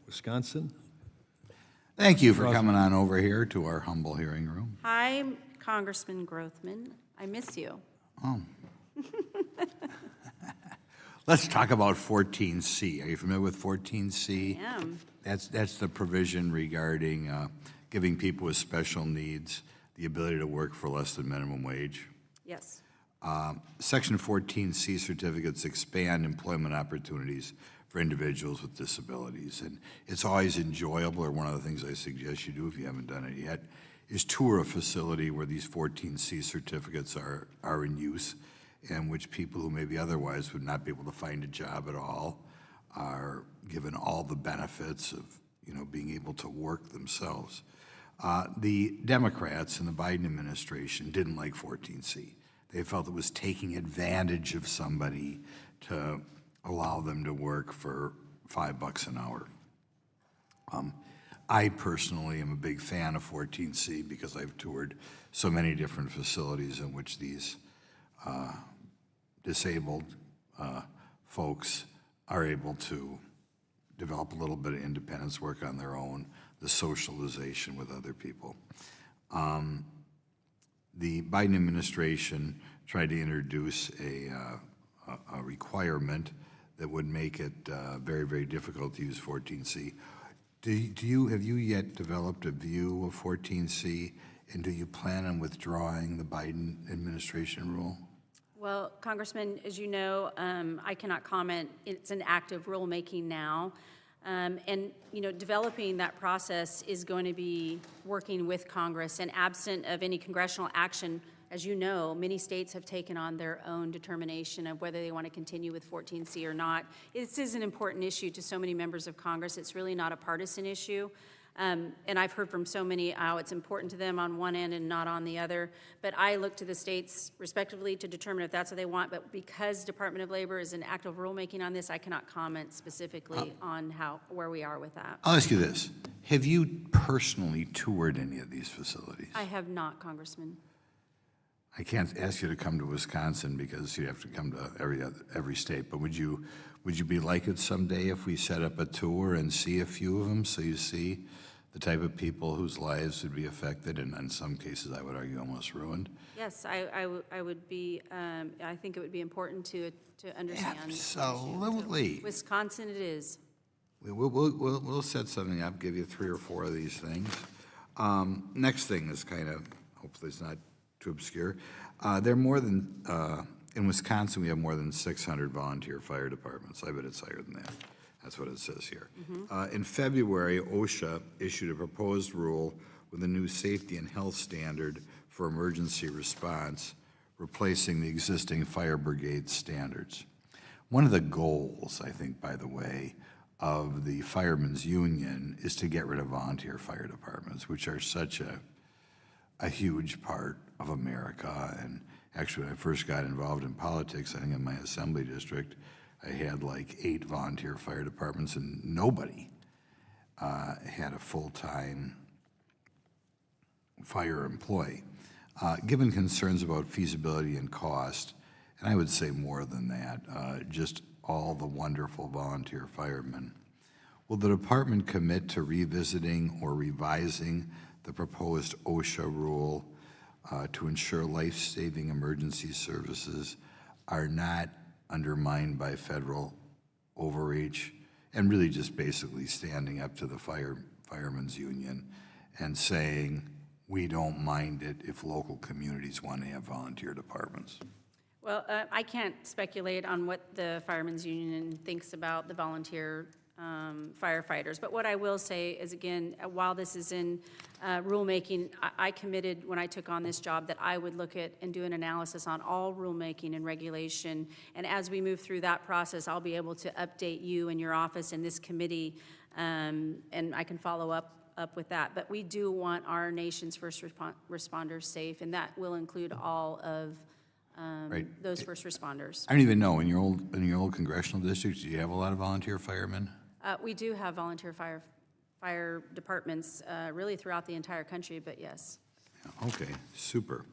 Wisconsin. Thank you for coming on over here to our humble hearing room. Hi, Congressman Grothman. I miss you. Oh. Let's talk about 14C. Are you familiar with 14C? I am. That's the provision regarding giving people with special needs the ability to work for less than minimum wage. Yes. Section 14C certificates expand employment opportunities for individuals with disabilities. And it's always enjoyable, or one of the things I suggest you do if you haven't done it yet, is tour a facility where these 14C certificates are in use, and which people who maybe otherwise would not be able to find a job at all are given all the benefits of, being able to work themselves. The Democrats in the Biden administration didn't like 14C. They felt it was taking advantage of somebody to allow them to work for $5 an hour. I personally am a big fan of 14C because I've toured so many different facilities in which these disabled folks are able to develop a little bit of independence, work on their own, the socialization with other people. The Biden administration tried to introduce a requirement that would make it very, very difficult to use 14C. Have you yet developed a view of 14C, and do you plan on withdrawing the Biden administration rule? Well, Congressman, as you know, I cannot comment. It's an active rulemaking now. And, developing that process is going to be working with Congress, and absent of any congressional action, as you know, many states have taken on their own determination of whether they want to continue with 14C or not. This is an important issue to so many members of Congress. It's really not a partisan issue. And I've heard from so many how it's important to them on one end and not on the other. But I look to the states respectively to determine if that's what they want. But because Department of Labor is in active rulemaking on this, I cannot comment specifically on where we are with that. I'll ask you this. Have you personally toured any of these facilities? I have not, Congressman. I can't ask you to come to Wisconsin because you have to come to every state, but would you be like it someday if we set up a tour and see a few of them, so you see the type of people whose lives would be affected, and in some cases I would argue almost ruined? Yes, I would be, I think it would be important to understand. Absolutely. Wisconsin it is. We'll set something up, give you 3 or 4 of these things. Next thing is kind of, hopefully it's not too obscure. There are more than, in Wisconsin, we have more than 600 volunteer fire departments. I bet it's higher than that. That's what it says here. In February, OSHA issued a proposed rule with a new safety and health standard for emergency response, replacing the existing fire brigade standards. One of the goals, I think, by the way, of the Firemen's Union is to get rid of volunteer fire departments, which are such a huge part of America. And actually, when I first got involved in politics, I think in my assembly district, I had like 8 volunteer fire departments, and nobody had a full-time fire employee. Given concerns about feasibility and cost, and I would say more than that, just all the wonderful volunteer firemen, will the department commit to revisiting or revising the proposed OSHA rule to ensure life-saving emergency services are not undermined by federal overreach, and really just basically standing up to the Firemen's Union and saying, we don't mind it if local communities want to have volunteer departments? Well, I can't speculate on what the Firemen's Union thinks about the volunteer firefighters. But what I will say is, again, while this is in rulemaking, I committed when I took on this job that I would look at and do an analysis on all rulemaking and regulation. And as we move through that process, I'll be able to update you and your office and this committee, and I can follow up with that. But we do want our nation's first responders safe, and that will include all of those first responders. I don't even know, in your old congressional district, do you have a lot of volunteer firemen? We do have volunteer fire departments really throughout the entire country, but yes. Okay, super.